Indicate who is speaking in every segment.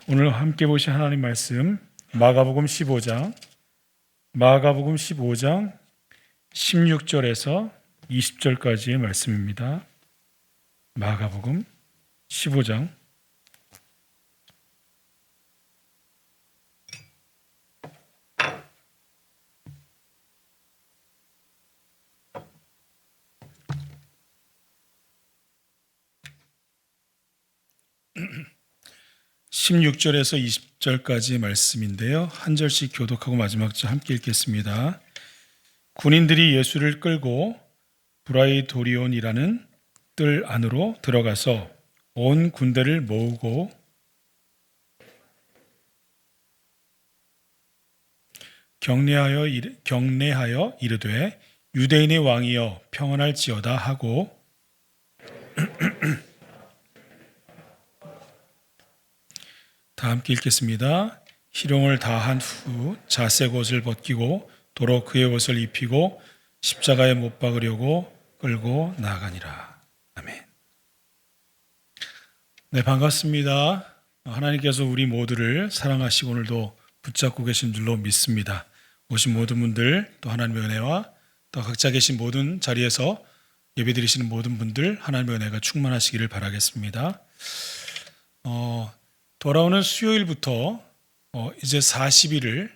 Speaker 1: 오늘 함께 보실 하나님 말씀 마가복음 15장 16절에서 20절까지의 말씀입니다. 마가복음 15장 16절에서 20절까지의 말씀인데요. 한 절씩 교독하고 마지막 절 함께 읽겠습니다. 군인들이 예수를 끌고 브라이도리온이라는 뜰 안으로 들어가서 온 군대를 모으고 경례하여 이르되 유대인의 왕이여 평안할지어다 하고 다 함께 읽겠습니다. 희롱을 다한 후 자색 옷을 벗기고 도로 그의 옷을 입히고 십자가에 못 박으려고 끌고 나가니라. 아멘. 네, 반갑습니다. 하나님께서 우리 모두를 사랑하시고 오늘도 붙잡고 계신 줄로 믿습니다. 오신 모든 분들, 또 하나님의 은혜와 또 각자 계신 모든 자리에서 예배드리시는 모든 분들 하나님의 은혜가 충만하시기를 바라겠습니다. 돌아오는 수요일부터 이제 40일을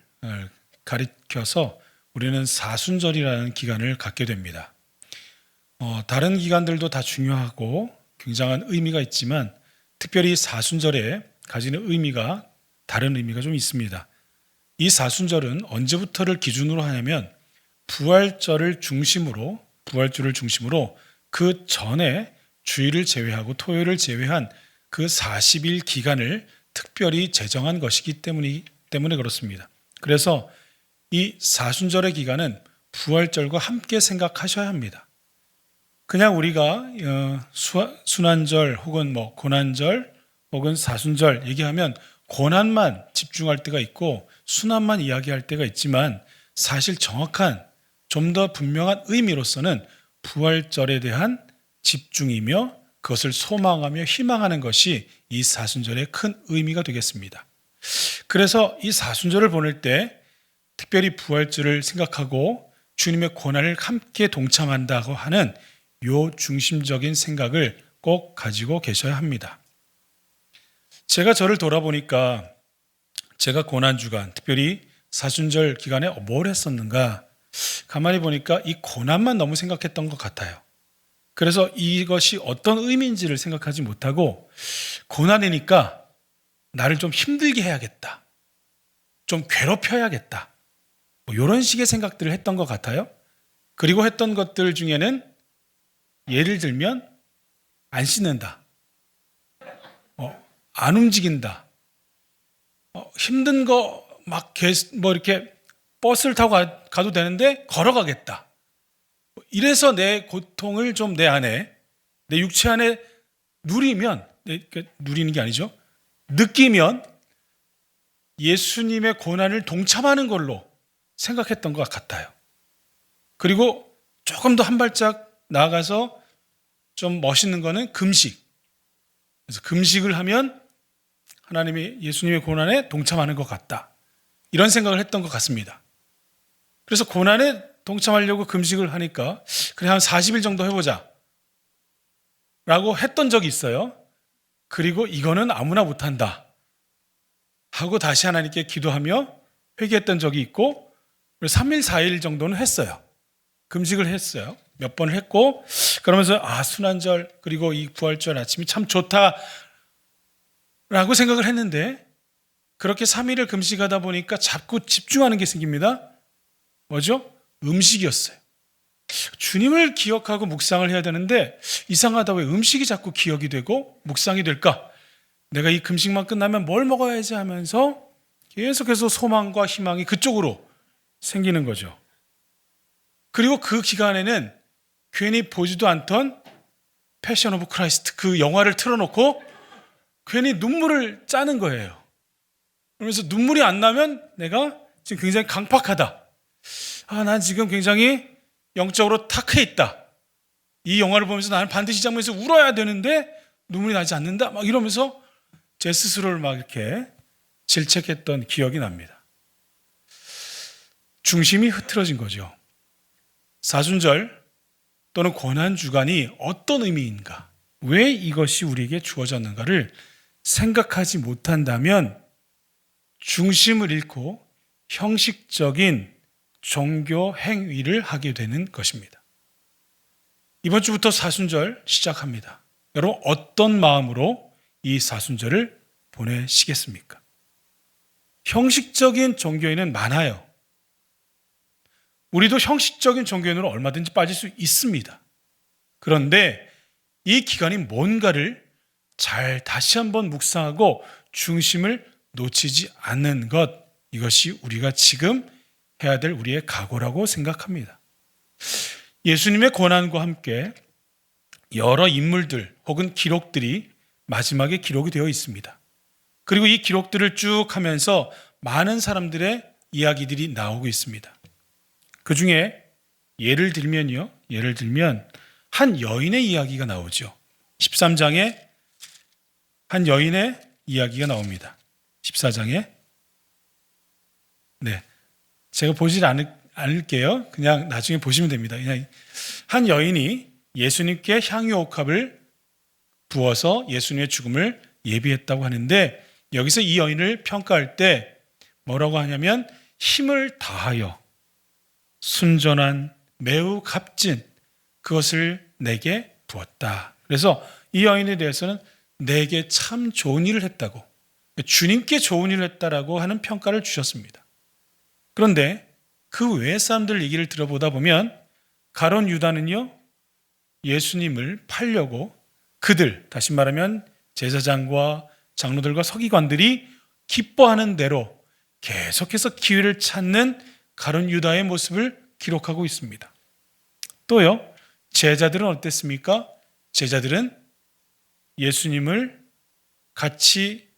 Speaker 1: 가리켜서 우리는 사순절이라는 기간을 갖게 됩니다. 다른 기간들도 다 중요하고 굉장한 의미가 있지만 특별히 사순절에 가지는 의미가 다른 의미가 좀 있습니다. 이 사순절은 언제부터를 기준으로 하냐면 부활절을 중심으로 그 전에 주일을 제외하고 토요일을 제외한 그 40일 기간을 특별히 제정한 것이기 때문에 그렇습니다. 그래서 이 사순절의 기간은 부활절과 함께 생각하셔야 합니다. 그냥 우리가 순환절 혹은 고난절 혹은 사순절 얘기하면 고난만 집중할 때가 있고 순환만 이야기할 때가 있지만 사실 정확한 좀 더 분명한 의미로서는 부활절에 대한 집중이며 그것을 소망하며 희망하는 것이 이 사순절의 큰 의미가 되겠습니다. 그래서 이 사순절을 보낼 때 특별히 부활절을 생각하고 주님의 고난을 함께 동참한다고 하는 요 중심적인 생각을 꼭 가지고 계셔야 합니다. 제가 저를 돌아보니까 제가 고난주간, 특별히 사순절 기간에 뭘 했었는가 가만히 보니까 이 고난만 너무 생각했던 것 같아요. 그래서 이것이 어떤 의미인지를 생각하지 못하고 고난이니까 나를 좀 힘들게 해야겠다. 좀 괴롭혀야겠다. 이런 식의 생각들을 했던 것 같아요. 그리고 했던 것들 중에는 예를 들면 안 씻는다. 안 움직인다. 힘든 거 막 이렇게 버스를 타고 가도 되는데 걸어가겠다. 이래서 내 고통을 좀 내 안에, 내 육체 안에 누리면, 누리는 게 아니죠. 느끼면 예수님의 고난을 동참하는 걸로 생각했던 것 같아요. 그리고 조금 더 한 발짝 나아가서 좀 멋있는 거는 금식. 그래서 금식을 하면 하나님이 예수님의 고난에 동참하는 것 같다. 이런 생각을 했던 것 같습니다. 그래서 고난에 동참하려고 금식을 하니까 그래 한 40일 정도 해보자 라고 했던 적이 있어요. 그리고 이거는 아무나 못한다 하고 다시 하나님께 기도하며 회개했던 적이 있고 3일 4일 정도는 했어요. 금식을 했어요. 몇 번을 했고 그러면서 순환절 그리고 이 부활절 아침이 참 좋다 라고 생각을 했는데 그렇게 3일을 금식하다 보니까 자꾸 집중하는 게 생깁니다. 뭐죠? 음식이었어요. 주님을 기억하고 묵상을 해야 되는데 이상하다 왜 음식이 자꾸 기억이 되고 묵상이 될까? 내가 이 금식만 끝나면 뭘 먹어야지 하면서 계속해서 소망과 희망이 그쪽으로 생기는 거죠. 그리고 그 기간에는 괜히 보지도 않던 패션 오브 크라이스트 그 영화를 틀어놓고 괜히 눈물을 짜는 거예요. 그러면서 눈물이 안 나면 내가 지금 굉장히 강팍하다. 난 지금 굉장히 영적으로 탁해 있다. 이 영화를 보면서 나는 반드시 이 장면에서 울어야 되는데 눈물이 나지 않는다. 막 이러면서 제 스스로를 막 이렇게 질책했던 기억이 납니다. 중심이 흐트러진 거죠. 사순절 또는 고난주간이 어떤 의미인가, 왜 이것이 우리에게 주어졌는가를 생각하지 못한다면 중심을 잃고 형식적인 종교 행위를 하게 되는 것입니다. 이번 주부터 사순절 시작합니다. 여러분, 어떤 마음으로 이 사순절을 보내시겠습니까? 형식적인 종교에는 많아요. 우리도 형식적인 종교인으로 얼마든지 빠질 수 있습니다. 그런데 이 기간이 뭔가를 잘 다시 한번 묵상하고 중심을 놓치지 않는 것, 이것이 우리가 지금 해야 될 우리의 각오라고 생각합니다. 예수님의 고난과 함께 여러 인물들 혹은 기록들이 마지막에 기록이 되어 있습니다. 그리고 이 기록들을 쭉 하면서 많은 사람들의 이야기들이 나오고 있습니다. 그 중에 예를 들면 한 여인의 이야기가 나오죠. 13장에 한 여인의 이야기가 나옵니다. 14장에. 네. 제가 보질 않을게요. 그냥 나중에 보시면 됩니다. 그냥 한 여인이 예수님께 향유옥합을 부어서 예수님의 죽음을 예비했다고 하는데, 여기서 이 여인을 평가할 때 뭐라고 하냐면 힘을 다하여 순전한 매우 값진 그것을 내게 부었다. 그래서 이 여인에 대해서는 내게 참 좋은 일을 했다고, 주님께 좋은 일을 했다라고 하는 평가를 주셨습니다. 그런데 그 외의 사람들 얘기를 들어보다 보면 가룟 유다는요, 예수님을 팔려고 그들, 다시 말하면 제사장과 장로들과 서기관들이 기뻐하는 대로 계속해서 기회를 찾는 가룟 유다의 모습을 기록하고 있습니다. 또요, 제자들은 어땠습니까? 제자들은 예수님을 같이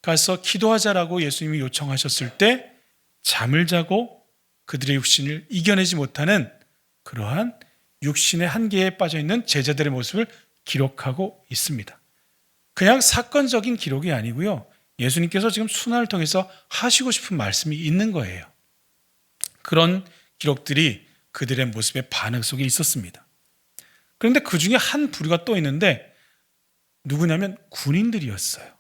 Speaker 1: 가서 기도하자라고 예수님이 요청하셨을 때 잠을 자고 그들의 육신을 이겨내지 못하는 그러한 육신의 한계에 빠져있는 제자들의 모습을 기록하고 있습니다. 그냥 사건적인 기록이 아니고요, 예수님께서 지금 순환을 통해서 하시고 싶은 말씀이 있는 거예요. 그런 기록들이 그들의 모습의 반응 속에 있었습니다. 그런데 그 중에 한 부류가 또 있는데 누구냐면 군인들이었어요.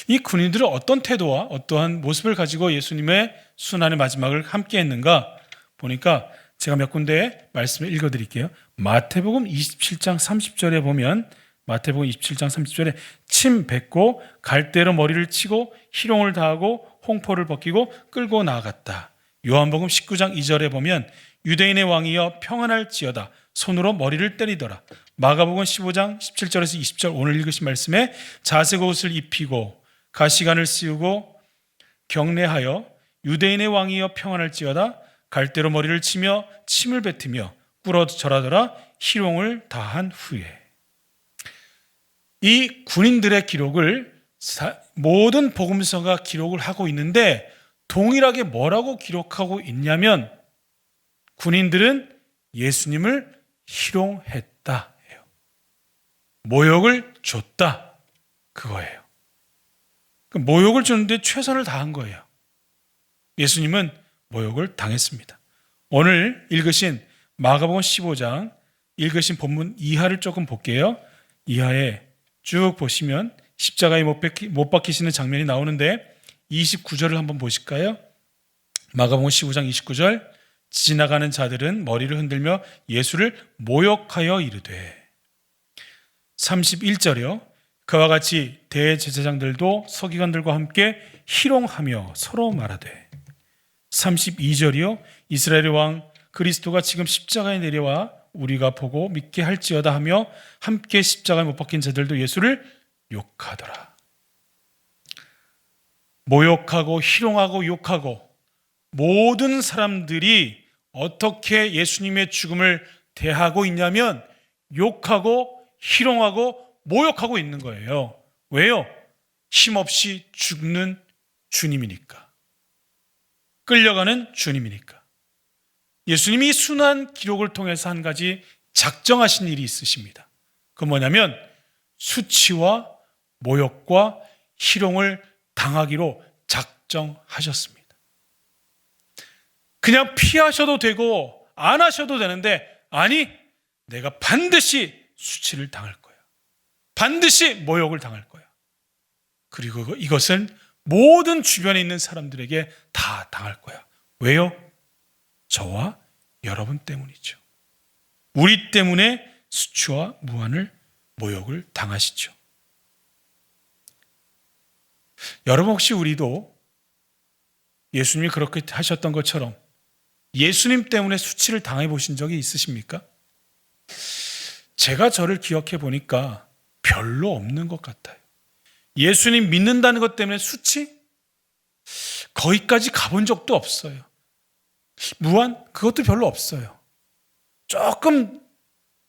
Speaker 1: 이 군인들은 어떤 태도와 어떠한 모습을 가지고 예수님의 순환의 마지막을 함께 했는가 보니까 제가 몇 군데의 말씀을 읽어드릴게요. 마태복음 27장 30절에 보면, 마태복음 27장 30절에 침 뱉고 갈대로 머리를 치고 희롱을 다하고 홍포를 벗기고 끌고 나아갔다. 요한복음 19장 2절에 보면 유대인의 왕이여 평안할지어다 손으로 머리를 때리더라. 마가복음 15장 17절에서 20절 오늘 읽으신 말씀에 자색 옷을 입히고 가시관을 씌우고 경례하여 유대인의 왕이여 평안할지어다 갈대로 머리를 치며 침을 뱉으며 꿇어 절하더라 희롱을 다한 후에. 이 군인들의 기록을 모든 복음서가 기록을 하고 있는데 동일하게 뭐라고 기록하고 있냐면 군인들은 예수님을 희롱했다 해요. 모욕을 줬다 그거예요. 모욕을 주는데 최선을 다한 거예요. 예수님은 모욕을 당했습니다. 오늘 읽으신 마가복음 15장 읽으신 본문 이하를 조금 볼게요. 이하에 쭉 보시면 십자가에 못 박히시는 장면이 나오는데 29절을 한번 보실까요? 마가복음 15장 29절 지나가는 자들은 머리를 흔들며 예수를 모욕하여 이르되 31절이요. 그와 같이 대제사장들도 서기관들과 함께 희롱하며 서로 말하되 32절이요. 이스라엘의 왕 그리스도가 지금 십자가에 내려와 우리가 보고 믿게 할지어다 하며 함께 십자가에 못 박힌 자들도 예수를 욕하더라. 모욕하고 희롱하고 욕하고 모든 사람들이 어떻게 예수님의 죽음을 대하고 있냐면 욕하고 희롱하고 모욕하고 있는 거예요. 왜요? 힘없이 죽는 주님이니까. 끌려가는 주님이니까. 예수님이 순환 기록을 통해서 한 가지 작정하신 일이 있으십니다. 그건 뭐냐면 수치와 모욕과 희롱을 당하기로 작정하셨습니다. 그냥 피하셔도 되고 안 하셔도 되는데, 아니, 내가 반드시 수치를 당할 거야. 반드시 모욕을 당할 거야. 그리고 이것은 모든 주변에 있는 사람들에게 다 당할 거야. 왜요? 저와 여러분 때문이죠. 우리 때문에 수치와 무한을 모욕을 당하시죠. 여러분, 혹시 우리도 예수님이 그렇게 하셨던 것처럼 예수님 때문에 수치를 당해 보신 적이 있으십니까? 제가 저를 기억해 보니까 별로 없는 것 같아요. 예수님 믿는다는 것 때문에 수치? 거기까지 가본 적도 없어요. 무한? 그것도 별로 없어요. 조금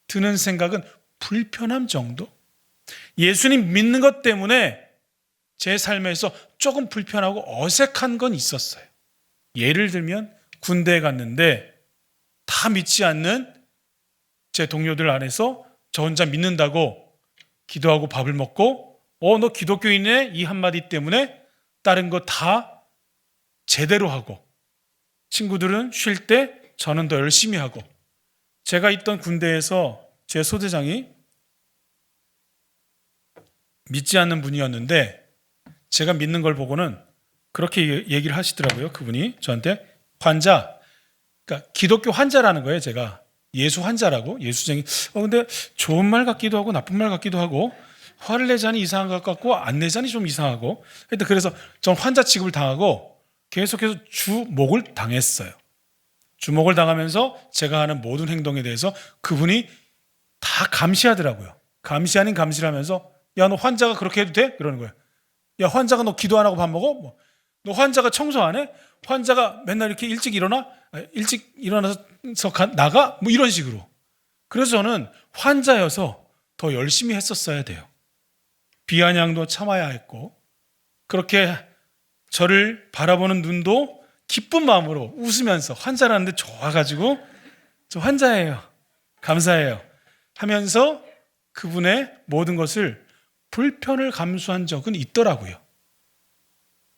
Speaker 1: 드는 생각은 불편함 정도? 예수님 믿는 것 때문에 제 삶에서 조금 불편하고 어색한 건 있었어요. 예를 들면 군대에 갔는데 다 믿지 않는 제 동료들 안에서 저 혼자 믿는다고 기도하고 밥을 먹고 너 기독교인이네? 이 한마디 때문에 다른 거 다 제대로 하고, 친구들은 쉴 때 저는 더 열심히 하고. 제가 있던 군대에서 제 소대장이 믿지 않는 분이었는데 제가 믿는 걸 보고는 그렇게 얘기를 하시더라고요. 그분이 저한테 환자, 그러니까 기독교 환자라는 거예요. 제가 예수 환자라고. 예수쟁이. 근데 좋은 말 같기도 하고 나쁜 말 같기도 하고, 화를 내자니 이상한 것 같고 안 내자니 좀 이상하고. 그래서 전 환자 취급을 당하고 계속해서 주목을 당했어요. 주목을 당하면서 제가 하는 모든 행동에 대해서 그분이 다 감시하더라고요. 감시 아닌 감시를 하면서, 야, 너 환자가 그렇게 해도 돼? 그러는 거예요. 야, 환자가 너 기도 안 하고 밥 먹어? 너 환자가 청소 안 해? 환자가 맨날 이렇게 일찍 일어나서 나가? 이런 식으로. 그래서 저는 환자여서 더 열심히 했었어야 돼요. 비아냥도 참아야 했고, 그렇게 저를 바라보는 눈도 기쁜 마음으로 웃으면서, 환자라는데 좋아가지고 저 환자예요, 감사해요 하면서 그분의 모든 것을 불편을 감수한 적은 있더라고요.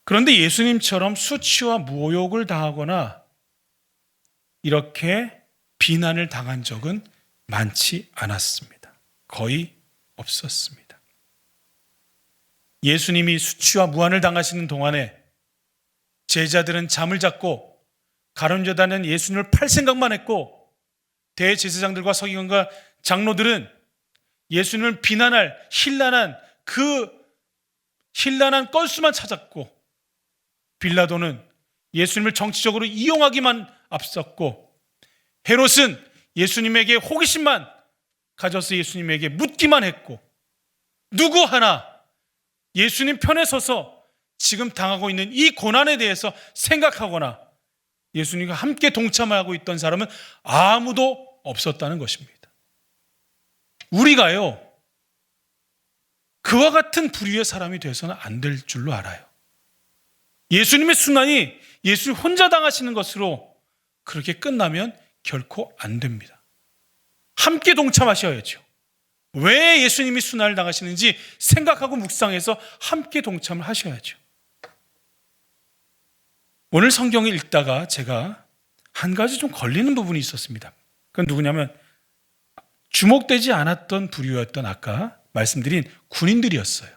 Speaker 1: 그런데 예수님처럼 수치와 모욕을 당하거나 이렇게 비난을 당한 적은 많지 않았습니다. 거의 없었습니다. 예수님이 수치와 무한을 당하시는 동안에 제자들은 잠을 잤고 가룟유다는 예수님을 팔 생각만 했고, 대제사장들과 서기관과 장로들은 예수님을 비난할 힐난한 건수만 찾았고, 빌라도는 예수님을 정치적으로 이용하기만 앞섰고, 헤롯은 예수님에게 호기심만 가져서 예수님에게 묻기만 했고, 누구 하나 예수님 편에 서서 지금 당하고 있는 이 고난에 대해서 생각하거나 예수님과 함께 동참하고 있던 사람은 아무도 없었다는 것입니다. 우리가요, 그와 같은 부류의 사람이 돼서는 안 될 줄로 알아요. 예수님의 순환이 예수님 혼자 당하시는 것으로 그렇게 끝나면 결코 안 됩니다. 함께 동참하셔야죠. 왜 예수님이 순환을 당하시는지 생각하고 묵상해서 함께 동참을 하셔야죠. 오늘 성경을 읽다가 제가 한 가지 좀 걸리는 부분이 있었습니다. 그건 누구냐면 주목되지 않았던 부류였던 아까 말씀드린 군인들이었어요.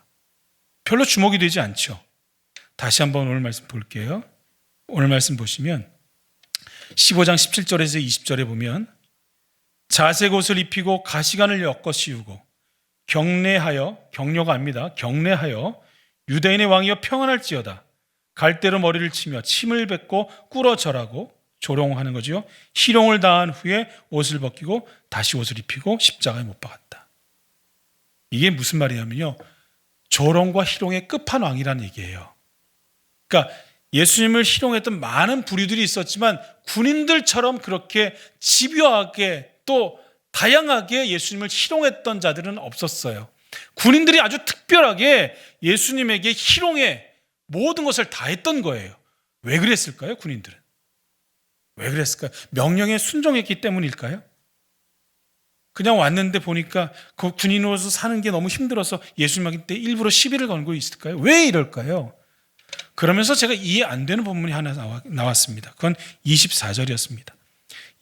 Speaker 1: 별로 주목이 되지 않죠. 다시 한번 오늘 말씀 볼게요. 오늘 말씀 보시면 15장 17절에서 20절에 보면, 자색 옷을 입히고 가시관을 엮어 씌우고 격려가 아닙니다. 경례하여 유대인의 왕이여 평안할지어다. 갈대로 머리를 치며 침을 뱉고 꿇어 절하고, 조롱하는 거죠. 희롱을 당한 후에 옷을 벗기고 다시 옷을 입히고 십자가에 못 박았다. 이게 무슨 말이냐면요, 조롱과 희롱의 끝판왕이라는 얘기예요. 그러니까 예수님을 희롱했던 많은 부류들이 있었지만 군인들처럼 그렇게 집요하게 또 다양하게 예수님을 희롱했던 자들은 없었어요. 군인들이 아주 특별하게 예수님에게 희롱의 모든 것을 다 했던 거예요. 왜 그랬을까요? 군인들은 왜 그랬을까요? 명령에 순종했기 때문일까요? 그냥 왔는데 보니까 그 군인으로서 사는 게 너무 힘들어서 예수님한테 일부러 시비를 걸고 있을까요? 왜 이럴까요? 그러면서 제가 이해 안 되는 본문이 하나 나왔습니다. 그건 24절이었습니다.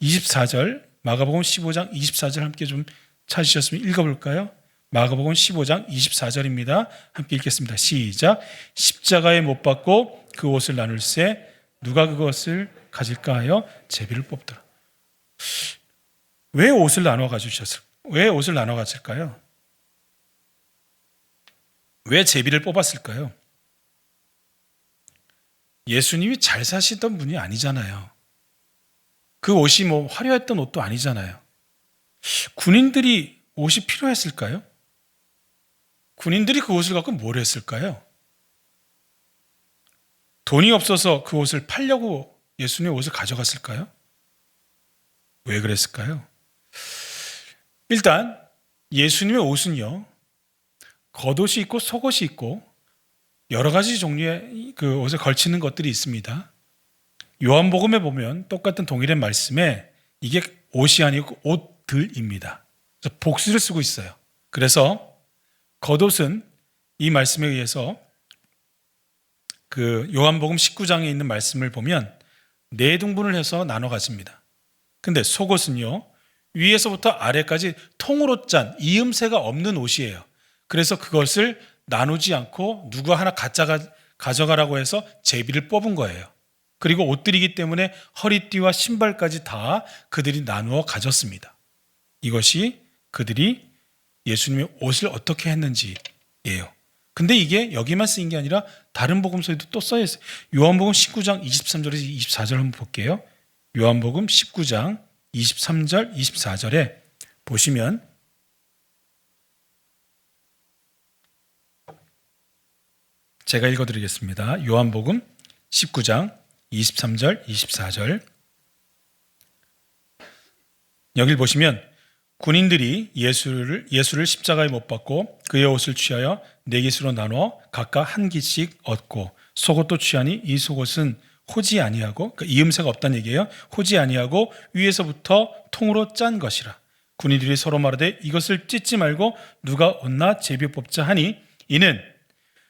Speaker 1: 24절, 마가복음 15장 24절 함께 좀 찾으셨으면 읽어볼까요? 마가복음 15장 24절입니다. 함께 읽겠습니다. 시작. 십자가에 못 박고 그 옷을 나눌세 누가 그것을 가질까 하여 제비를 뽑더라. 왜 옷을 나눠 가질까요? 왜 제비를 뽑았을까요? 예수님이 잘 사시던 분이 아니잖아요. 그 옷이 뭐 화려했던 옷도 아니잖아요. 군인들이 옷이 필요했을까요? 군인들이 그 옷을 갖고 뭘 했을까요? 돈이 없어서 그 옷을 팔려고 예수님의 옷을 가져갔을까요? 왜 그랬을까요? 일단 예수님의 옷은요, 겉옷이 있고 속옷이 있고 여러 가지 종류의 그 옷에 걸치는 것들이 있습니다. 요한복음에 보면 똑같은 동일한 말씀에 이게 옷이 아니고 옷들입니다. 그래서 복수를 쓰고 있어요. 그래서 겉옷은 이 말씀에 의해서 그 요한복음 19장에 있는 말씀을 보면 네 등분을 해서 나눠 가집니다. 근데 속옷은요, 위에서부터 아래까지 통으로 짠 이음새가 없는 옷이에요. 그래서 그것을 나누지 않고 누가 하나 가져가라고 해서 제비를 뽑은 거예요. 그리고 옷들이기 때문에 허리띠와 신발까지 다 그들이 나누어 가졌습니다. 이것이 그들이 예수님의 옷을 어떻게 했는지예요. 근데 이게 여기만 쓰인 게 아니라 다른 복음서에도 또 써 있어요. 요한복음 19장 23절에서 24절 한번 볼게요. 요한복음 19장 23절, 24절에 보시면 제가 읽어드리겠습니다. 요한복음 19장 23절, 24절 여길 보시면 군인들이 예수를 십자가에 못 박고 그의 옷을 취하여 네 깃으로 나눠 각각 한 깃씩 얻고 속옷도 취하니 이 속옷은 호지 아니하고 그러니까 이음새가 없다는 얘기예요. 호지 아니하고 위에서부터 통으로 짠 것이라. 군인들이 서로 말하되 이것을 찢지 말고 누가 얻나 제비 뽑자 하니 이는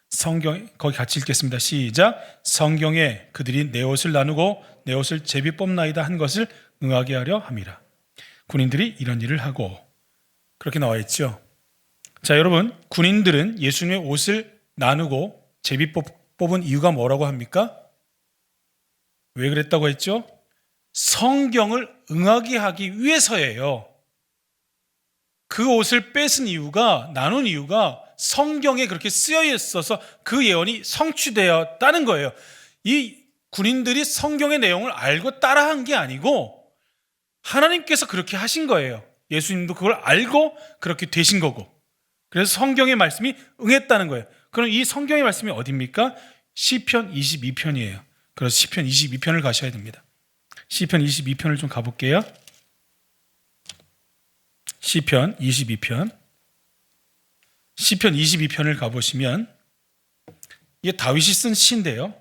Speaker 1: 성경 거기 같이 읽겠습니다. 시작. 성경에 그들이 내 옷을 나누고 내 옷을 제비 뽑나이다 한 것을 응하게 하려 함이라. 군인들이 이런 일을 하고 그렇게 나와 있죠. 자, 여러분, 군인들은 예수님의 옷을 나누고 제비 뽑은 이유가 뭐라고 합니까? 왜 그랬다고 했죠? 성경을 응하게 하기 위해서예요. 그 옷을 뺏은 이유가, 나눈 이유가 성경에 그렇게 쓰여 있어서 그 예언이 성취되었다는 거예요. 이 군인들이 성경의 내용을 알고 따라한 게 아니고 하나님께서 그렇게 하신 거예요. 예수님도 그걸 알고 그렇게 되신 거고. 그래서 성경의 말씀이 응했다는 거예요. 그럼 이 성경의 말씀이 어디입니까? 시편 22편이에요. 그래서 시편 22편을 가셔야 됩니다. 시편 22편을 좀 가볼게요. 시편 22편. 시편 22편을 가보시면 이게 다윗이 쓴 시인데요.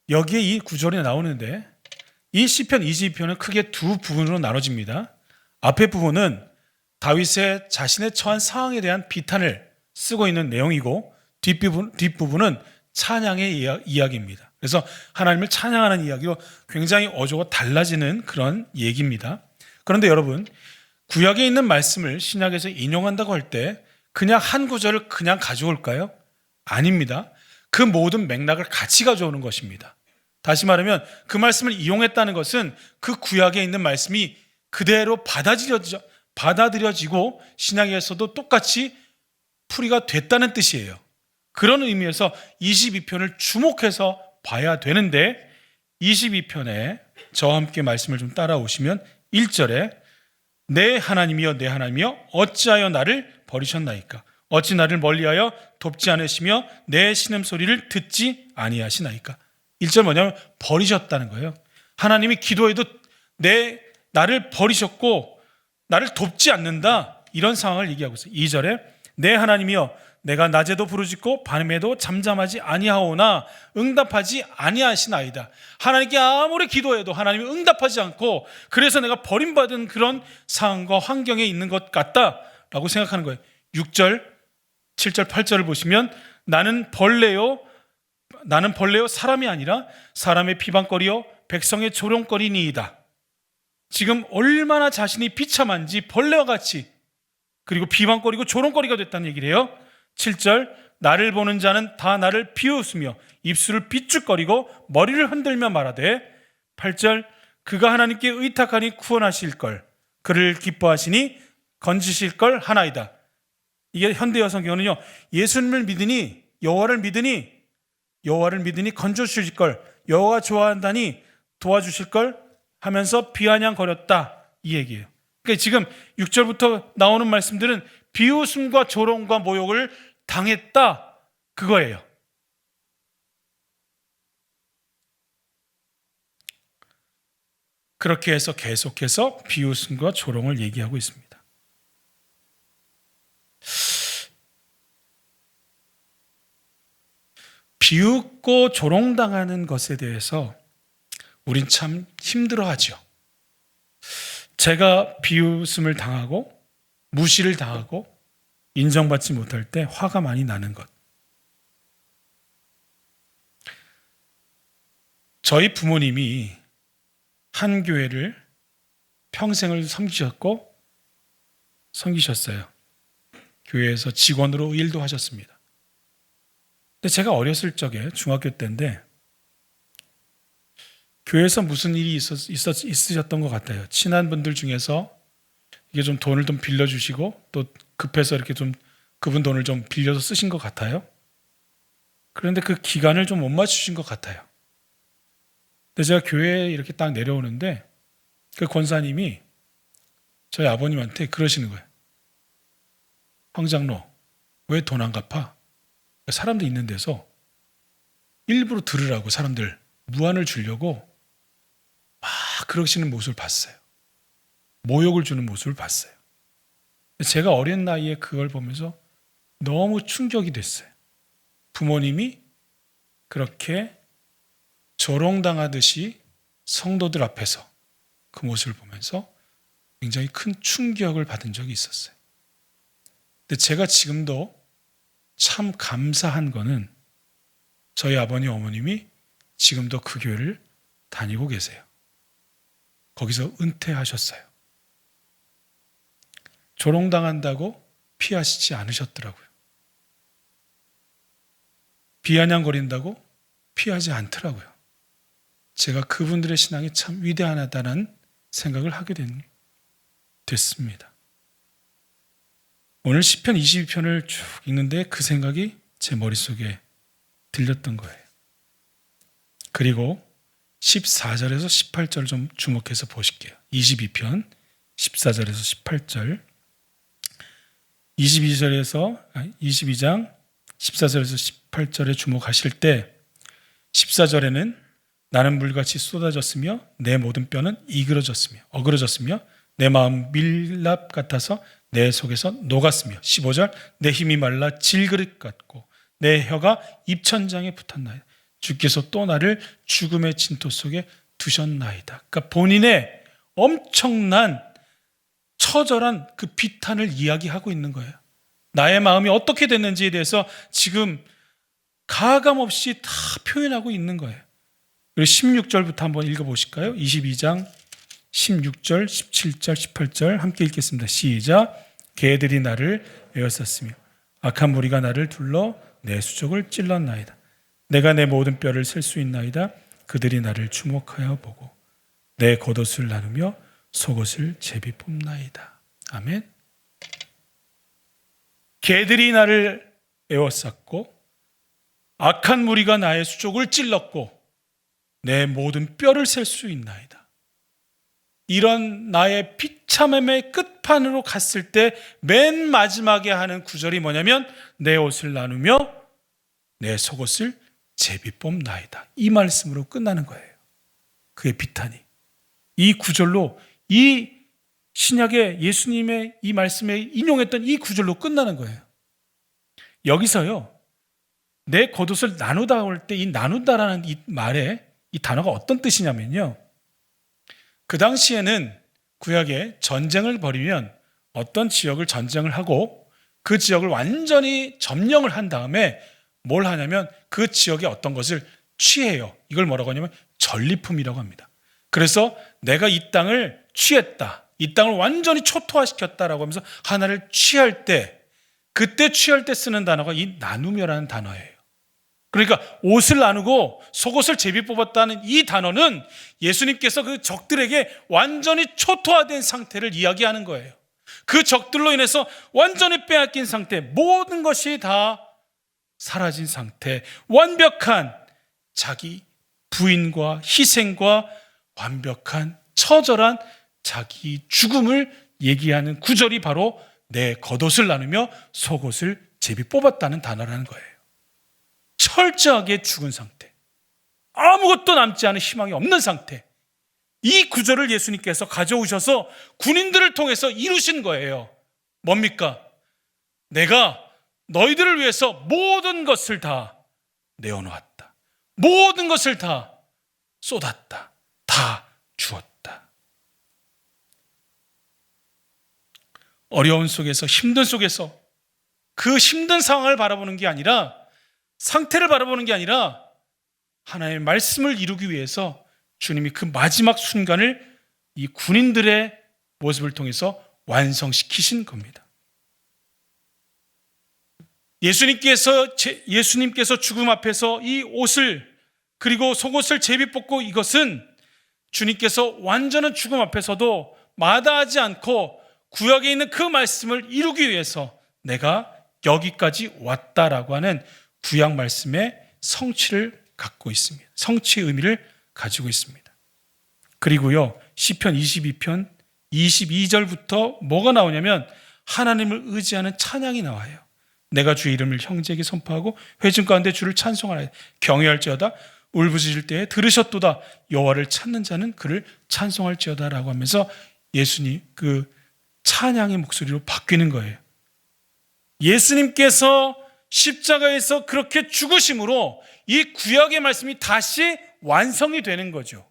Speaker 1: 여기에 이 구절이 나오는데 이 시편 22편은 크게 두 부분으로 나눠집니다. 앞에 부분은 다윗의 자신의 처한 상황에 대한 비탄을 쓰고 있는 내용이고 뒷부분은 찬양의 이야기입니다. 그래서 하나님을 찬양하는 이야기로 굉장히 어조가 달라지는 그런 얘기입니다. 그런데 여러분, 구약에 있는 말씀을 신약에서 인용한다고 할 때 그냥 한 구절을 그냥 가져올까요? 아닙니다. 그 모든 맥락을 같이 가져오는 것입니다. 다시 말하면 그 말씀을 이용했다는 것은 그 구약에 있는 말씀이 그대로 받아들여지고 신약에서도 똑같이 풀이가 됐다는 뜻이에요. 그런 의미에서 22편을 주목해서 봐야 되는데 22편에 저와 함께 말씀을 좀 따라오시면 1절에 내 하나님이여 내 하나님이여 어찌하여 나를 버리셨나이까 어찌 나를 멀리하여 돕지 않으시며 내 신음소리를 듣지 아니하시나이까. 1절 뭐냐면 버리셨다는 거예요. 하나님이 기도해도 나를 버리셨고 나를 돕지 않는다, 이런 상황을 얘기하고 있어요. 2절에 내 하나님이여 내가 낮에도 부르짖고 밤에도 잠잠하지 아니하오나 응답하지 아니하시나이다. 하나님께 아무리 기도해도 하나님이 응답하지 않고 그래서 내가 버림받은 그런 상황과 환경에 있는 것 같다라고 생각하는 거예요. 6절, 7절, 8절을 보시면 나는 벌레요 사람이 아니라 사람의 비방거리요 백성의 조롱거리니이다. 지금 얼마나 자신이 비참한지 벌레와 같이 그리고 비방거리고 조롱거리가 됐다는 얘기를 해요. 7절 나를 보는 자는 다 나를 비웃으며 입술을 삐죽거리고 머리를 흔들며 말하되 8절 그가 하나님께 의탁하니 구원하실 걸 그를 기뻐하시니 건지실 걸 하나이다. 이게 현대어 성경은요 예수님을 믿으니 여호와를 믿으니 건져주실 걸 여호와가 좋아한다니 도와주실 걸 하면서 비아냥거렸다 이 얘기예요. 그러니까 지금 6절부터 나오는 말씀들은 비웃음과 조롱과 모욕을 당했다 그거예요. 그렇게 해서 계속해서 비웃음과 조롱을 얘기하고 있습니다. 비웃고 조롱당하는 것에 대해서 우린 참 힘들어하죠. 제가 비웃음을 당하고 무시를 당하고 인정받지 못할 때 화가 많이 나는 것. 저희 부모님이 한 교회를 평생을 섬기셨어요. 교회에서 직원으로 일도 하셨습니다. 근데 제가 어렸을 적에 중학교 때인데 교회에서 무슨 일이 있으셨던 것 같아요. 친한 분들 중에서 이게 좀 돈을 좀 빌려주시고 또 급해서 이렇게 좀 그분 돈을 좀 빌려서 쓰신 것 같아요. 그런데 그 기간을 좀 못 맞추신 것 같아요. 근데 제가 교회에 이렇게 딱 내려오는데 그 권사님이 저희 아버님한테 그러시는 거예요. 황장로 왜 돈 안 갚아? 사람들 있는 데서 일부러 들으라고 사람들 무안을 주려고 막 그러시는 모습을 봤어요. 모욕을 주는 모습을 봤어요. 제가 어린 나이에 그걸 보면서 너무 충격이 됐어요. 부모님이 그렇게 조롱당하듯이 성도들 앞에서 그 모습을 보면서 굉장히 큰 충격을 받은 적이 있었어요. 근데 제가 지금도 참 감사한 거는 저희 아버님, 어머님이 지금도 그 교회를 다니고 계세요. 거기서 은퇴하셨어요. 조롱당한다고 피하시지 않으셨더라고요. 비아냥거린다고 피하지 않더라고요. 제가 그분들의 신앙이 참 위대하다는 생각을 하게 됐습니다. 오늘 시편 22편을 쭉 읽는데 그 생각이 제 머릿속에 들렸던 거예요. 그리고 14절에서 18절 좀 주목해서 보실게요. 22편 14절에서 18절 22장 14절에서 18절에 주목하실 때 14절에는 나는 물같이 쏟아졌으며 내 모든 뼈는 어그러졌으며 내 마음 밀랍 같아서 내 속에서 녹았으며 15절 내 힘이 말라 질그릇 같고 내 혀가 입천장에 붙었나이다. 주께서 또 나를 죽음의 진토 속에 두셨나이다. 그러니까 본인의 엄청난 처절한 그 비탄을 이야기하고 있는 거예요. 나의 마음이 어떻게 됐는지에 대해서 지금 가감없이 다 표현하고 있는 거예요. 그리고 16절부터 한번 읽어보실까요? 22장 16절, 17절, 18절 함께 읽겠습니다. 시작. 개들이 나를 에워쌌으며 악한 무리가 나를 둘러 내 수족을 찔렀나이다. 내가 내 모든 뼈를 셀 수 있나이다. 그들이 나를 주목하여 보고 내 겉옷을 나누며 속옷을 제비 뽑나이다. 아멘. 개들이 나를 에워쌌고 악한 무리가 나의 수족을 찔렀고 내 모든 뼈를 셀 수 있나이다. 이런 나의 비참함의 끝판으로 갔을 때 맨 마지막에 하는 구절이 뭐냐면 내 옷을 나누며 내 속옷을 제비 뽑나이다. 이 말씀으로 끝나는 거예요. 그의 비탄이. 이 구절로 이 신약의 예수님의 이 말씀에 인용했던 이 구절로 끝나는 거예요. 여기서요, 내 겉옷을 나누다 할 때 이 나눈다라는 이 말에 이 단어가 어떤 뜻이냐면요, 그 당시에는 구약에 전쟁을 벌이면 어떤 지역을 전쟁을 하고 그 지역을 완전히 점령을 한 다음에 뭘 하냐면 그 지역의 어떤 것을 취해요. 이걸 뭐라고 하냐면 전리품이라고 합니다. 그래서 내가 이 땅을 취했다, 이 땅을 완전히 초토화시켰다라고 하면서 하나를 취할 때, 그때 취할 때 쓰는 단어가 이 나누며라는 단어예요. 그러니까 옷을 나누고 속옷을 제비 뽑았다는 이 단어는 예수님께서 그 적들에게 완전히 초토화된 상태를 이야기하는 거예요. 그 적들로 인해서 완전히 빼앗긴 상태, 모든 것이 다 사라진 상태, 완벽한 자기 부인과 희생과 완벽한 처절한 자기 죽음을 얘기하는 구절이 바로 내 겉옷을 나누며 속옷을 제비 뽑았다는 단어라는 거예요. 철저하게 죽은 상태, 아무것도 남지 않은 희망이 없는 상태, 이 구절을 예수님께서 가져오셔서 군인들을 통해서 이루신 거예요. 뭡니까? 내가 너희들을 위해서 모든 것을 다 내어놓았다, 모든 것을 다 쏟았다, 다 주었다. 어려운 속에서, 힘든 속에서 그 힘든 상황을 바라보는 게 아니라, 상태를 바라보는 게 아니라 하나님의 말씀을 이루기 위해서 주님이 그 마지막 순간을 이 군인들의 모습을 통해서 완성시키신 겁니다. 예수님께서 죽음 앞에서 이 옷을 그리고 속옷을 제비 뽑고, 이것은 주님께서 완전한 죽음 앞에서도 마다하지 않고 구약에 있는 그 말씀을 이루기 위해서 내가 여기까지 왔다라고 하는 구약 말씀의 성취를 갖고 있습니다. 성취의 의미를 가지고 있습니다. 그리고요, 시편 22편 22절부터 뭐가 나오냐면 하나님을 의지하는 찬양이 나와요. 내가 주의 이름을 형제에게 선포하고 회중 가운데 주를 찬송하라. 경외할지어다. 울부짖을 때에 들으셨도다. 여호와를 찾는 자는 그를 찬송할지어다 라고 하면서 예수님 그 찬양의 목소리로 바뀌는 거예요. 예수님께서 십자가에서 그렇게 죽으심으로 이 구약의 말씀이 다시 완성이 되는 거죠.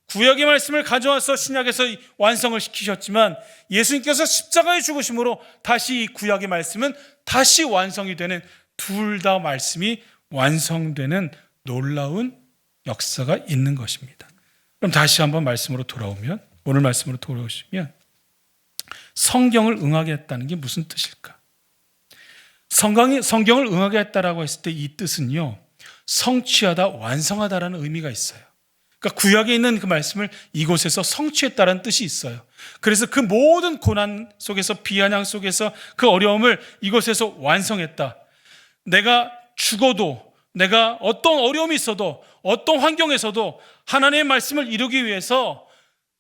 Speaker 1: 구약의 말씀을 가져와서 신약에서 완성을 시키셨지만 예수님께서 십자가에 죽으심으로 다시 이 구약의 말씀은 다시 완성이 되는, 둘 다 말씀이 완성되는 놀라운 역사가 있는 것입니다. 그럼 다시 한번 말씀으로 돌아오면, 오늘 말씀으로 돌아오시면 성경을 응하게 했다는 게 무슨 뜻일까? 성경을 응하게 했다라고 했을 때 이 뜻은요, 성취하다, 완성하다라는 의미가 있어요. 그러니까 구약에 있는 그 말씀을 이곳에서 성취했다라는 뜻이 있어요. 그래서 그 모든 고난 속에서, 비아냥 속에서 그 어려움을 이곳에서 완성했다. 내가 죽어도, 내가 어떤 어려움이 있어도, 어떤 환경에서도 하나님의 말씀을 이루기 위해서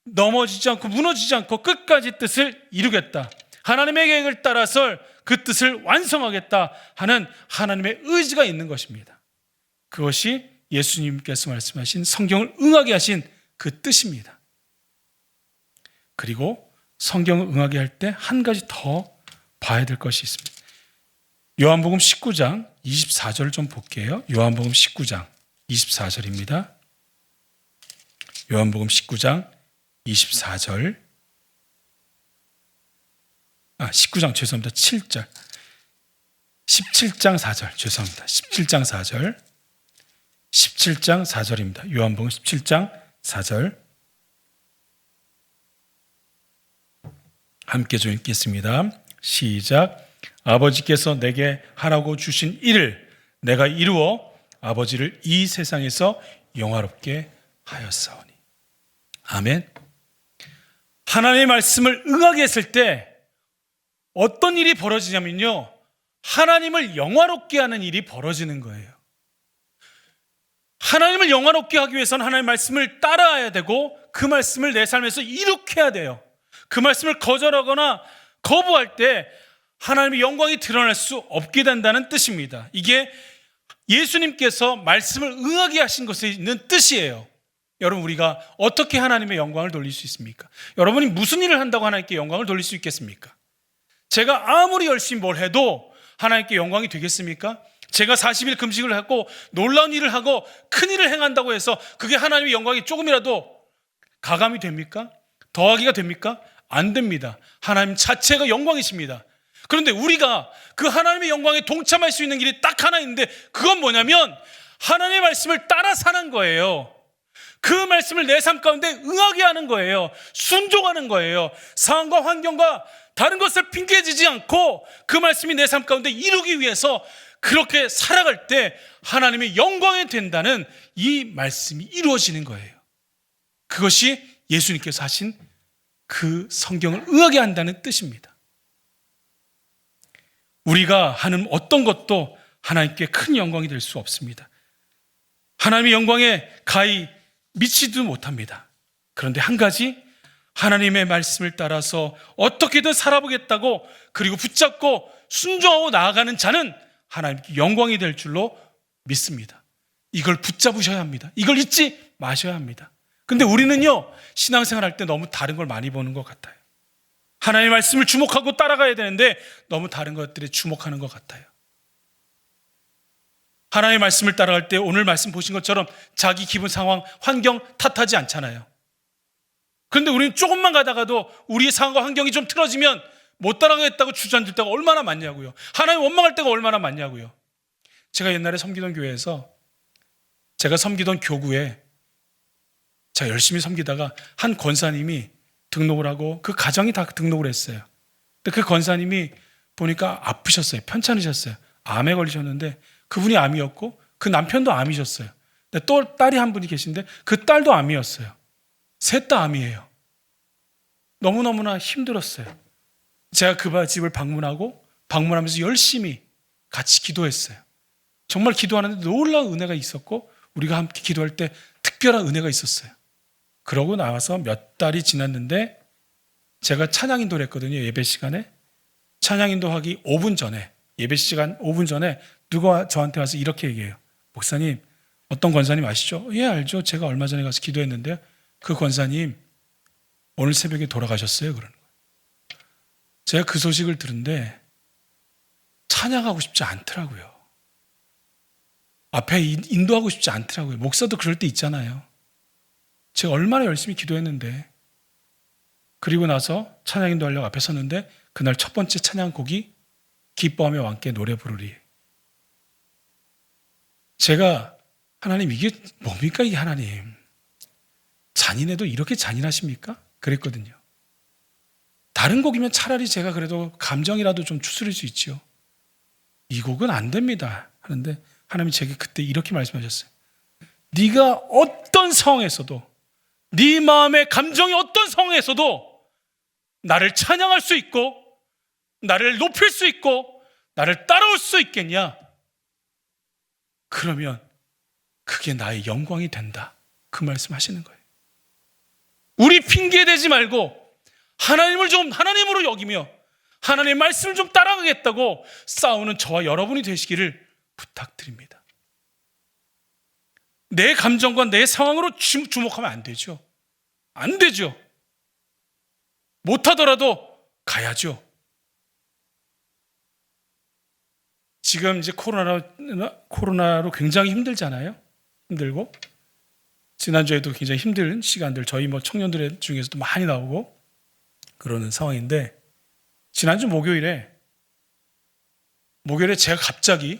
Speaker 1: 넘어지지 않고 무너지지 않고 끝까지 뜻을 이루겠다, 하나님의 계획을 따라서 그 뜻을 완성하겠다 하는 하나님의 의지가 있는 것입니다. 그것이 예수님께서 말씀하신 성경을 응하게 하신 그 뜻입니다. 그리고 성경을 응하게 할 때 한 가지 더 봐야 될 것이 있습니다. 요한복음 19장 24절을 좀 볼게요. 요한복음 19장 24절입니다. 요한복음 19장 24절. 19장 죄송합니다. 7절. 17장 4절 죄송합니다. 17장 4절. 17장 4절입니다. 요한복음 17장 4절. 함께 좀 읽겠습니다. 시작. 아버지께서 내게 하라고 주신 일을 내가 이루어 아버지를 이 세상에서 영화롭게 하였사오니. 아멘. 하나님의 말씀을 응하게 했을 때 어떤 일이 벌어지냐면요, 하나님을 영화롭게 하는 일이 벌어지는 거예요. 하나님을 영화롭게 하기 위해서는 하나님의 말씀을 따라야 되고 그 말씀을 내 삶에서 이룩해야 돼요. 그 말씀을 거절하거나 거부할 때 하나님의 영광이 드러날 수 없게 된다는 뜻입니다. 이게 예수님께서 말씀을 응하게 하신 것에 있는 뜻이에요. 여러분, 우리가 어떻게 하나님의 영광을 돌릴 수 있습니까? 여러분이 무슨 일을 한다고 하나님께 영광을 돌릴 수 있겠습니까? 제가 아무리 열심히 뭘 해도 하나님께 영광이 되겠습니까? 제가 40일 금식을 하고 놀라운 일을 하고 큰 일을 행한다고 해서 그게 하나님의 영광이 조금이라도 가감이 됩니까? 더하기가 됩니까? 안 됩니다. 하나님 자체가 영광이십니다. 그런데 우리가 그 하나님의 영광에 동참할 수 있는 길이 딱 하나 있는데, 그건 뭐냐면 하나님의 말씀을 따라 사는 거예요. 그 말씀을 내 삶 가운데 응하게 하는 거예요. 순종하는 거예요. 상황과 환경과 다른 것을 핑계지지 않고 그 말씀이 내 삶 가운데 이루기 위해서 그렇게 살아갈 때 하나님의 영광이 된다는 이 말씀이 이루어지는 거예요. 그것이 예수님께서 하신 그 성경을 응하게 한다는 뜻입니다. 우리가 하는 어떤 것도 하나님께 큰 영광이 될 수 없습니다. 하나님의 영광에 가히 미치지도 못합니다. 그런데 한 가지, 하나님의 말씀을 따라서 어떻게든 살아보겠다고 그리고 붙잡고 순종하고 나아가는 자는 하나님께 영광이 될 줄로 믿습니다. 이걸 붙잡으셔야 합니다. 이걸 잊지 마셔야 합니다. 근데 우리는요, 신앙생활 할 때 너무 다른 걸 많이 보는 것 같아요. 하나님의 말씀을 주목하고 따라가야 되는데 너무 다른 것들에 주목하는 것 같아요. 하나님의 말씀을 따라갈 때 오늘 말씀 보신 것처럼 자기 기분, 상황, 환경 탓하지 않잖아요. 그런데 우리는 조금만 가다가도 우리의 상황과 환경이 좀 틀어지면 못 따라가겠다고 주저앉을 때가 얼마나 많냐고요. 하나님 원망할 때가 얼마나 많냐고요. 제가 옛날에 섬기던 교회에서, 제가 섬기던 교구에 제가 열심히 섬기다가 한 권사님이 등록을 하고 그 가정이 다 등록을 했어요. 근데 그 권사님이 보니까 아프셨어요. 편찮으셨어요. 암에 걸리셨는데 그분이 암이었고 그 남편도 암이셨어요. 근데 또 딸이 한 분이 계신데 그 딸도 암이었어요. 셋 다 암이에요. 너무너무나 힘들었어요. 제가 그 집을 방문하면서 열심히 같이 기도했어요. 정말 기도하는데 놀라운 은혜가 있었고 우리가 함께 기도할 때 특별한 은혜가 있었어요. 그러고 나와서 몇 달이 지났는데 제가 찬양 인도를 했거든요. 예배 시간에. 찬양 인도하기 5분 전에, 예배 시간 5분 전에 누가 저한테 와서 이렇게 얘기해요. 목사님, 어떤 권사님 아시죠? 예, 알죠. 제가 얼마 전에 가서 기도했는데요. 그 권사님 오늘 새벽에 돌아가셨어요. 그러는 거예요. 제가 그 소식을 들은데 찬양하고 싶지 않더라고요. 앞에 인도하고 싶지 않더라고요. 목사도 그럴 때 있잖아요. 제가 얼마나 열심히 기도했는데. 그리고 나서 찬양 인도하려고 앞에 섰는데 그날 첫 번째 찬양곡이 기뻐하며 왕께 노래 부르리. 제가 하나님, 이게 뭡니까 이게 하나님. 잔인해도 이렇게 잔인하십니까? 그랬거든요. 다른 곡이면 차라리 제가 그래도 감정이라도 좀 추스릴 수 있지요. 이 곡은 안 됩니다 하는데 하나님이 제게 그때 이렇게 말씀하셨어요. 네가 어떤 상황에서도, 네 마음의 감정이 어떤 상황에서도 나를 찬양할 수 있고 나를 높일 수 있고 나를 따라올 수 있겠냐? 그러면 그게 나의 영광이 된다. 그 말씀하시는 거예요. 우리 핑계대지 말고 하나님을 좀 하나님으로 여기며 하나님의 말씀을 좀 따라가겠다고 싸우는 저와 여러분이 되시기를 부탁드립니다. 내 감정과 내 상황으로 주목하면 안 되죠. 안 되죠. 못하더라도 가야죠. 지금 이제 코로나로 굉장히 힘들잖아요. 힘들고 지난주에도 굉장히 힘든 시간들 저희 청년들 중에서도 많이 나오고 그러는 상황인데, 지난주 목요일에 제가 갑자기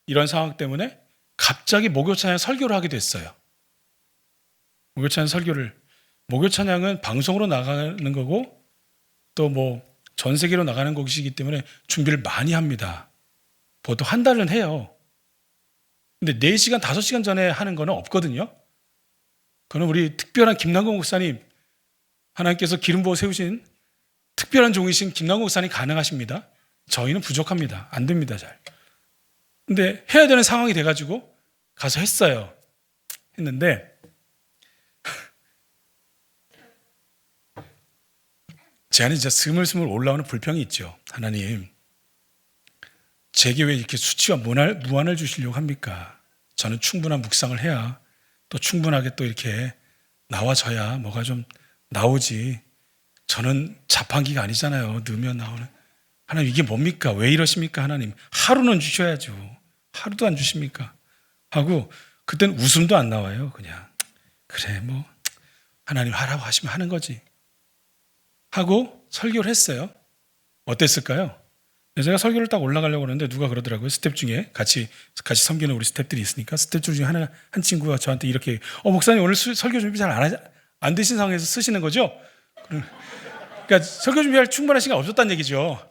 Speaker 1: 이런 상황 때문에 갑자기 목요 찬양 설교를 하게 됐어요. 목요 찬양은 방송으로 나가는 거고 또 전 세계로 나가는 것이기 때문에 준비를 많이 합니다. 보통 한 달은 해요. 근데 4시간, 5시간 전에 하는 거는 없거든요. 그건 우리 특별한 김남국 목사님, 하나님께서 기름 부어 세우신 특별한 종이신 김남국 목사님 가능하십니다. 저희는 부족합니다. 안 됩니다, 잘. 근데 해야 되는 상황이 돼가지고 가서 했어요. 했는데 제 안에 진짜 스물스물 올라오는 불평이 있죠. 하나님, 제게 왜 이렇게 수치와 무한을 주시려고 합니까? 저는 충분한 묵상을 해야 또 충분하게 또 이렇게 나와져야 뭐가 좀 나오지. 저는 자판기가 아니잖아요. 넣으면 나오는. 하나님 이게 뭡니까? 왜 이러십니까? 하나님 하루는 주셔야죠. 하루도 안 주십니까? 하고 그땐 웃음도 안 나와요. 그냥 그래 뭐 하나님 하라고 하시면 하는 거지 하고 설교를 했어요. 어땠을까요? 제가 설교를 딱 올라가려고 하는데 누가 그러더라고요. 스텝 중에 같이 섬기는 우리 스텝들이 있으니까 스텝 중에 한 친구가 저한테 이렇게 목사님 오늘 설교 준비 잘 안 되신 상황에서 쓰시는 거죠? 그러니까 설교 준비할 충분한 시간 없었다는 얘기죠.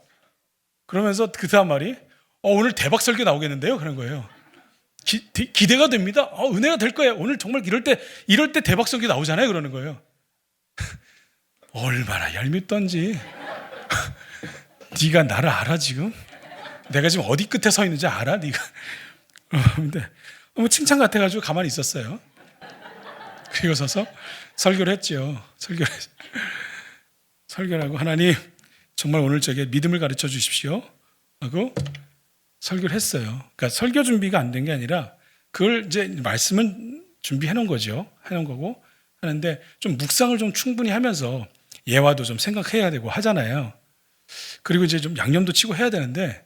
Speaker 1: 그러면서 그 다음 말이 오늘 대박 설교 나오겠는데요? 그런 거예요. 기대가 됩니다. 은혜가 될 거예요. 오늘 정말 이럴 때 대박 설교 나오잖아요. 그러는 거예요. 얼마나 얄밉던지. 네가 나를 알아 지금? 내가 지금 어디 끝에 서 있는지 알아? 네가. 근데 칭찬 같아가지고 가만히 있었어요. 그리고 서서 설교를 했죠. 설교를 하고 하나님 정말 오늘 저게 믿음을 가르쳐 주십시오 하고 설교를 했어요. 그러니까 설교 준비가 안 된 게 아니라 그걸 이제 말씀은 준비해 놓은 거죠. 해놓은 거고 하는데 좀 묵상을 좀 충분히 하면서 예화도 좀 생각해야 되고 하잖아요. 그리고 이제 좀 양념도 치고 해야 되는데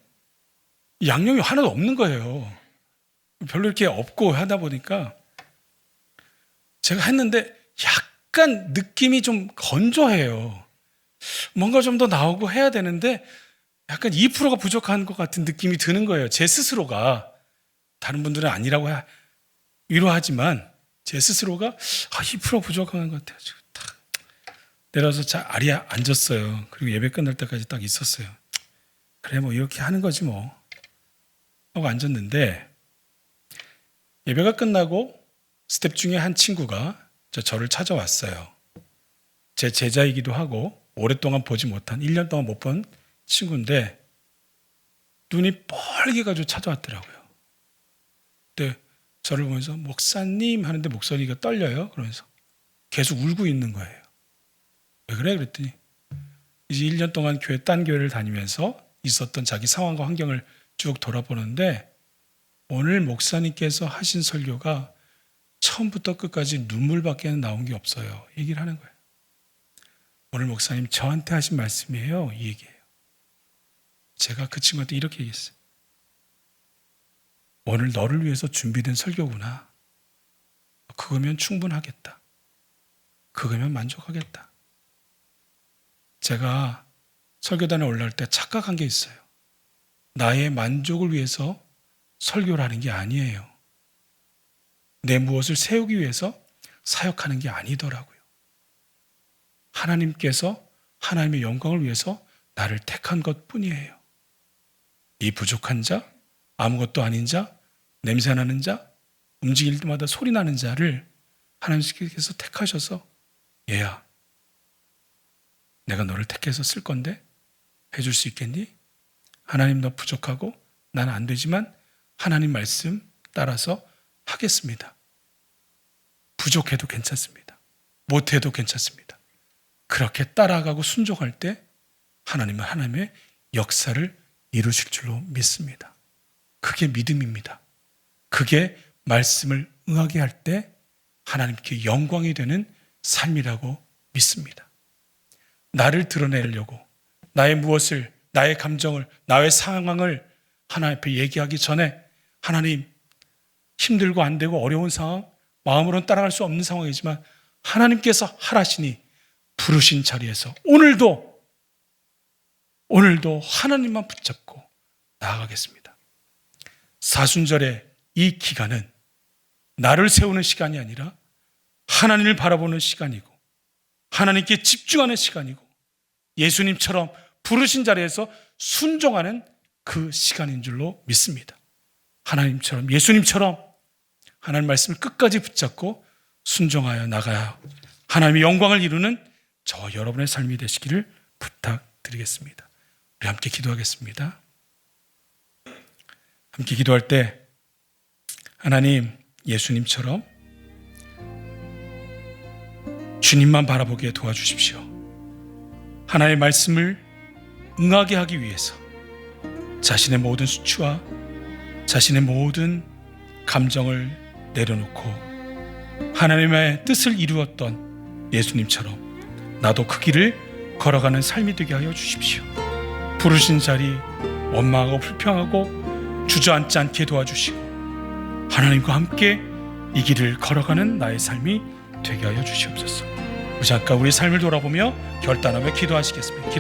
Speaker 1: 양념이 하나도 없는 거예요. 별로 이렇게 없고 하다 보니까 제가 했는데 약간 느낌이 좀 건조해요. 뭔가 좀 더 나오고 해야 되는데 약간 2%가 부족한 것 같은 느낌이 드는 거예요. 제 스스로가. 다른 분들은 아니라고 위로하지만 제 스스로가 2% 부족한 것 같아요. 딱 내려서 자리에 앉았어요. 그리고 예배 끝날 때까지 딱 있었어요. 그래 뭐 이렇게 하는 거지 뭐 하고 앉았는데 예배가 끝나고 스텝 중에 한 친구가 저를 찾아왔어요. 제 제자이기도 하고 오랫동안 보지 못한 1년 동안 못 본 친구인데 눈이 뻘개가지고 찾아왔더라고요. 근데 저를 보면서 목사님 하는데 목소리가 떨려요. 그러면서 계속 울고 있는 거예요. 왜 그래? 그랬더니 이제 1년 동안 딴 교회를 다니면서 있었던 자기 상황과 환경을 쭉 돌아보는데 오늘 목사님께서 하신 설교가 처음부터 끝까지 눈물밖에 나온 게 없어요. 얘기를 하는 거예요. 오늘 목사님 저한테 하신 말씀이에요. 이 얘기예요. 제가 그 친구한테 이렇게 얘기했어요. 오늘 너를 위해서 준비된 설교구나. 그거면 충분하겠다. 그거면 만족하겠다. 제가 설교단에 올라올 때 착각한 게 있어요. 나의 만족을 위해서 설교를 하는 게 아니에요. 내 무엇을 세우기 위해서 사역하는 게 아니더라고요. 하나님께서 하나님의 영광을 위해서 나를 택한 것뿐이에요. 이 부족한 자, 아무것도 아닌 자, 냄새나는 자, 움직일 때마다 소리 나는 자를 하나님께서 택하셔서 얘야, 내가 너를 택해서 쓸 건데 해줄 수 있겠니? 하나님 너 부족하고 나는 안 되지만 하나님 말씀 따라서 하겠습니다. 부족해도 괜찮습니다. 못해도 괜찮습니다. 그렇게 따라가고 순종할 때 하나님은 하나님의 역사를 이루실 줄로 믿습니다. 그게 믿음입니다. 그게 말씀을 응하게 할 때 하나님께 영광이 되는 삶이라고 믿습니다. 나를 드러내려고 나의 무엇을, 나의 감정을, 나의 상황을 하나님 앞에 얘기하기 전에 하나님 힘들고 안 되고 어려운 상황, 마음으로는 따라갈 수 없는 상황이지만 하나님께서 하라시니 부르신 자리에서 오늘도 하나님만 붙잡고 나아가겠습니다. 사순절의 이 기간은 나를 세우는 시간이 아니라 하나님을 바라보는 시간이고 하나님께 집중하는 시간이고 예수님처럼 부르신 자리에서 순종하는 그 시간인 줄로 믿습니다. 하나님처럼, 예수님처럼 하나님 말씀을 끝까지 붙잡고 순종하여 나가야 하나님의 영광을 이루는 저와 여러분의 삶이 되시기를 부탁드리겠습니다. 우리 함께 기도하겠습니다. 함께 기도할 때 하나님, 예수님처럼 주님만 바라보게 도와주십시오. 하나님의 말씀을 응하게 하기 위해서 자신의 모든 수치와 자신의 모든 감정을 내려놓고 하나님의 뜻을 이루었던 예수님처럼 나도 그 길을 걸어가는 삶이 되게 하여 주십시오. 부르신 자리 원망하고 불평하고 주저앉지 않게 도와주시고 하나님과 함께 이 길을 걸어가는 나의 삶이 되게 하여 주시옵소서. 우리 잠깐 우리 삶을 돌아보며 결단하며 기도하시겠습니다.